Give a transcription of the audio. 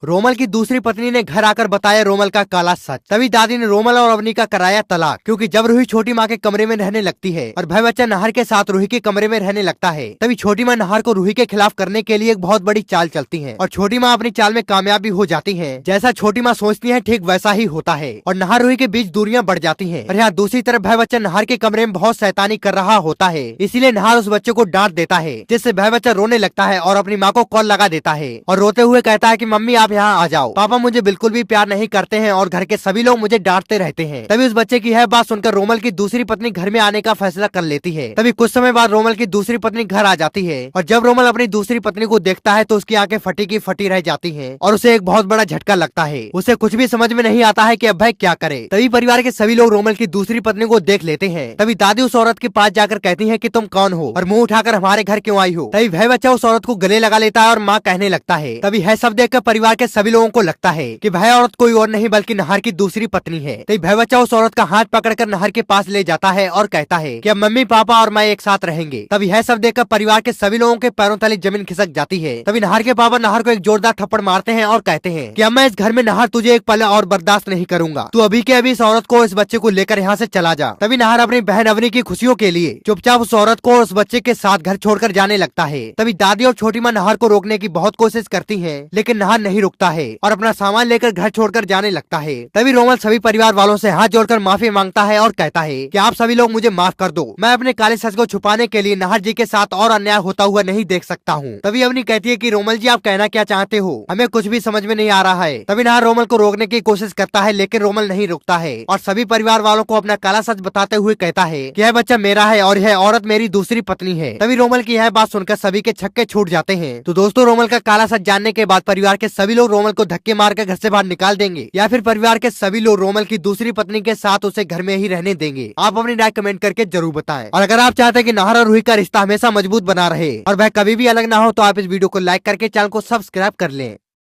रोमल की दूसरी पत्नी ने घर आकर बताया रोमल का काला सच। तभी दादी ने रोमल और अवनी का कराया तलाक, क्योंकि जब रूही छोटी माँ के कमरे में रहने लगती है और भाई बच्चा नहर के साथ रूही के कमरे में रहने लगता है, तभी छोटी माँ नहर को रूही के खिलाफ करने के लिए एक बहुत बड़ी चाल चलती है और छोटी माँ अपनी चाल में कामयाब भी हो जाती है। जैसा छोटी माँ सोचती है ठीक वैसा ही होता है और नहर रूही के बीच दूरियां बढ़ जाती है। और यहाँ दूसरी तरफ भाई बच्चा नहर के कमरे में बहुत शैतानी कर रहा होता है, इसीलिए नहर उस बच्चे को डांट देता है, जिससे भाई बच्चा रोने लगता है और अपनी माँ को कॉल लगा देता है और रोते हुए कहता है कि मम्मी आप यहाँ आ जाओ, पापा मुझे बिल्कुल भी प्यार नहीं करते हैं और घर के सभी लोग मुझे डांटते रहते हैं। तभी उस बच्चे की यह बात सुनकर रोमल की दूसरी पत्नी घर में आने का फैसला कर लेती है। तभी कुछ समय बाद रोमल की दूसरी पत्नी घर आ जाती है और जब रोमल अपनी दूसरी पत्नी को देखता है तो उसकी आंखें फटी की फटी रह जाती हैं और उसे एक बहुत बड़ा झटका लगता है। उसे कुछ भी समझ में नहीं आता है कि अब भाई क्या करे। तभी परिवार के सभी लोग रोमल की दूसरी पत्नी को देख लेते हैं। तभी दादी उस औरत के पास जाकर कहती है कि तुम कौन हो और मुंह उठाकर हमारे घर क्यों आई हो। तभी भाई बच्चा उस औरत को गले लगा लेता है और माँ कहने लगता है। तभी है सब देखकर परिवार के सभी लोगों को लगता है कि भाई औरत कोई और नहीं बल्कि नहर की दूसरी पत्नी है। तभी भाई बच्चा उस औरत का हाथ पकड़कर नहर के पास ले जाता है और कहता है कि अब मम्मी पापा और मैं एक साथ रहेंगे। तभी है सब देखकर परिवार के सभी लोगों के पैरों तले जमीन खिसक जाती है। तभी नहर के पापा नहर को एक जोरदार थप्पड़ मारते हैं और कहते हैं कि अब मैं इस घर में नहर तुझे एक पल और बर्दाश्त नहीं करूंगा, तू अभी के अभी इस औरत को इस बच्चे को लेकर यहाँ से चला जा। तभी नहर अपनी बहन अवनी की खुशियों के लिए चुपचाप उस औरत को और उस बच्चे के साथ घर छोड़कर जाने लगता है। तभी दादी और छोटी माँ नहर को रोकने की बहुत कोशिश करती है, लेकिन नहर नहीं रुकता है और अपना सामान लेकर घर छोड़कर जाने लगता है। तभी रोमल सभी परिवार वालों से हाथ जोड़कर माफी मांगता है और कहता है कि आप सभी लोग मुझे माफ कर दो, मैं अपने काले सच को छुपाने के लिए नहर जी के साथ और अन्याय होता हुआ नहीं देख सकता हूँ। तभी अवनी कहती है कि रोमल जी आप कहना क्या चाहते हो, हमें कुछ भी समझ में नहीं आ रहा है। तभी नहर रोमल को रोकने की कोशिश करता है, लेकिन रोमल नहीं रुकता है और सभी परिवार वालों को अपना काला सच बताते हुए कहता है कि यह बच्चा मेरा है और यह औरत मेरी दूसरी पत्नी है। तभी रोमल की यह बात सुनकर सभी के छक्के छूट जाते हैं। तो दोस्तों, रोमल का काला सच जानने के बाद परिवार के सभी लोग रोमल को धक्के मारकर घर से बाहर निकाल देंगे या फिर परिवार के सभी लोग रोमल की दूसरी पत्नी के साथ उसे घर में ही रहने देंगे। आप अपनी राय कमेंट करके जरूर बताएं। और अगर आप चाहते हैं कि नहर और रूही का रिश्ता हमेशा मजबूत बना रहे और वह कभी भी अलग ना हो, तो आप इस वीडियो को लाइक करके चैनल को सब्सक्राइब कर लें।